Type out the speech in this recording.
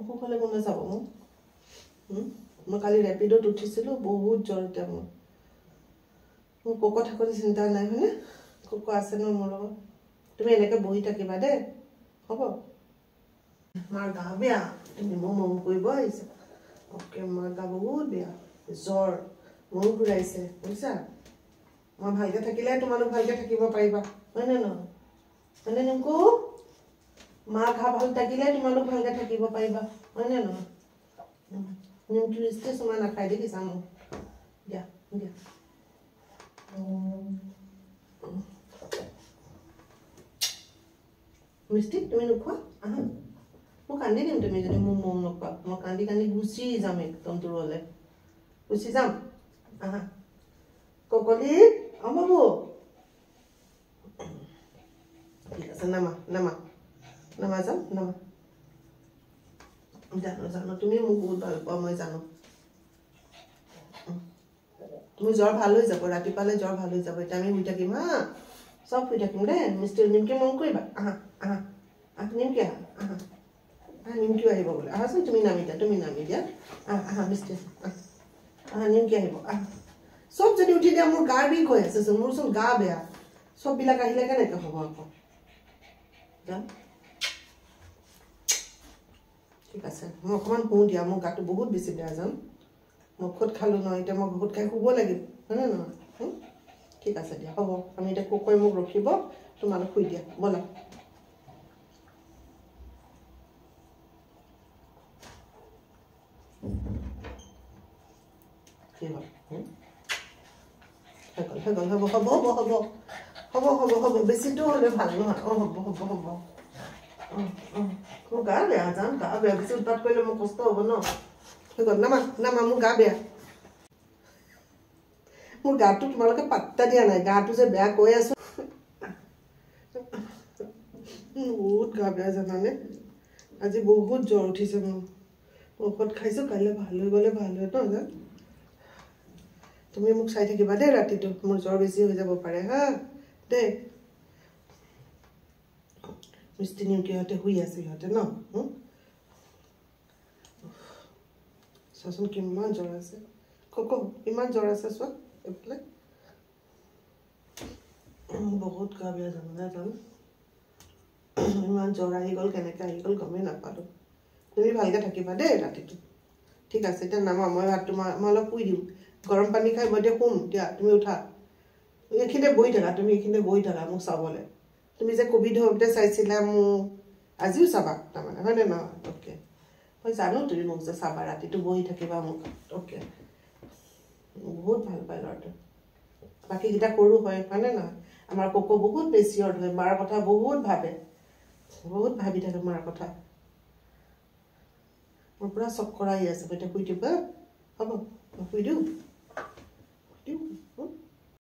অসুখ হ'লে কোনে চাব মোক মই কালি ৰেপিডত উঠিছিলোঁ বহুত জ্বৰ এতিয়া মোৰ কক থাকোঁতে চিন্তা নাই হয়নে কক আছে ন মোৰ লগত তুমি এনেকৈ বহি থাকিবা দেই হ'ব মাৰ গা বেয়া তুমি মোক মৰম কৰিব আহিছা অ'কে মাৰ গা বহুত বেয়া জ্বৰ মূৰ ঘূৰাইছে বুজিছা মই ভালকৈ থাকিলে তোমালোক ভালকৈ থাকিব পাৰিবা হয়নে নহয় হয়নে নিমকু মা ঘা ভাল থাকিলে তোমালোক ভালকৈ থাকিব পাৰিবা হয়নে নহয় নিমকি ৰিষ্টে চুমা নাখাই দেখিছা মোক দিয়া দিয়া মিষ্টি তুমি নোখোৱা আহা মই কান্দি দিম তুমি যদি মোৰ মৰম নোখোৱা মই কান্দি কান্দি গুচি যাম একদম দূৰলৈ গুচি যাম আহা ককলি অঁ বাবু ঠিক আছে নামা নামা নামা যাম নামা জানো জানো তুমি মোক বহুত ভাল পোৱা মই জানো মোৰ জ্বৰ ভাল হৈ যাব ৰাতিপুৱালৈ জ্বৰ ভাল হৈ যাব এতিয়া আমি শুই থাকিম হা চব শুই থাকিম দেই মিষ্টি নিমকি মৰম কৰিবা আহা আহা নিমকি আহা আহা আহা নিমকিও আহিব বোলে আহাচোন তুমি নামি দিয়া আহা মিষ্টি আহা নিমকি আহিব আহা চব যদি উঠি দিয়া মোৰ গাৰ বিষ হৈ আছে মোৰচোন গা বেয়া চববিলাক আহিলে কেনেকৈ হ'ব আকৌ যাম ঠিক আছে মই অকণমান শুওঁ দিয়া মোৰ গাটো বহুত বেছি বেয়া যাম মই ঔষধ খালোঁ নহয় এতিয়া মই ঔষধ খাই শুব লাগিব হয়নে নহয় ঠিক আছে দিয়া হ'ব আমি এতিয়া কুকুৰে মোক ৰখিব তোমালোক শুই দিয়া ব'লা কি হ'ল হৈ গ'ল হ'ব হ'ব হ'ব হ'ব হ'ব হ'ব হ'ব বেছিটো হ'লে ভাল নহয় অঁ হ'ব হ'ব হ'ব মোৰ গা বেয়া যাম গা বেয়া বেছি উৎপাত কৰিলে মোৰ কষ্ট হ'ব ন হৈ গ'ল নামা নামা মোৰ গা বেয়া মোৰ গাটো তোমালোকে পাত্তা দিয়া নাই গাটো যে বেয়া কৈ আছো বহুত গা বেয়া জানানে আজি বহুত জ্বৰ উঠিছে মোৰ ঔষধ খাইছোঁ কাইলৈ ভাল হৈ গ'লে ভাল হয় ন তুমি মোক চাই থাকিবা দেই ৰাতিটো মোৰ জ্বৰ বেছি হৈ যাব পাৰে হা দেই মিষ্টি নিমকিহঁতে শুই আছে সিহঁতে ন চোৱাচোন কিমান জ্বৰ আছে কক কিমান জ্বৰ আছে চোৱা এইফালে বহুত গা বেয়া জানানে জানো ইমান জ্বৰ আহি গ'ল কেনেকৈ আহি গ'ল গমেই নাপালোঁ তুমি ভালকৈ থাকিবা দেই ৰাতিটো ঠিক আছে এতিয়া নামা মই ভাতটো মই অলপ শুই দিম গৰম পানী খাই মই এতিয়া শুম দিয়া তুমি উঠা এইখিনিতে বহি থাকা তুমি এইখিনিতে বহি থাকা মোক চাবলৈ তুমি যে ক'ভিড হওঁতে চাইছিলা মোক আজিও চাবা তাৰমানে হয়নে নহয় অ'কে মই জানো তুমি মোক যে চাবা ৰাতিটো বহি থাকিবা মোক অ'কে বহুত ভাল পায় ল'ৰাটো বাকীকেইটা সৰু হয় হয়নে নহয় আমাৰ ককো বহুত বেছি অৰ্ড হয় মাৰ কথা বহুত ভাবে বহুত ভাবি থাকে মাৰ কথা মোৰ পূৰা চক্কৰ আহি আছে এতিয়া শুই দিবা হ'ব শুই দিওঁ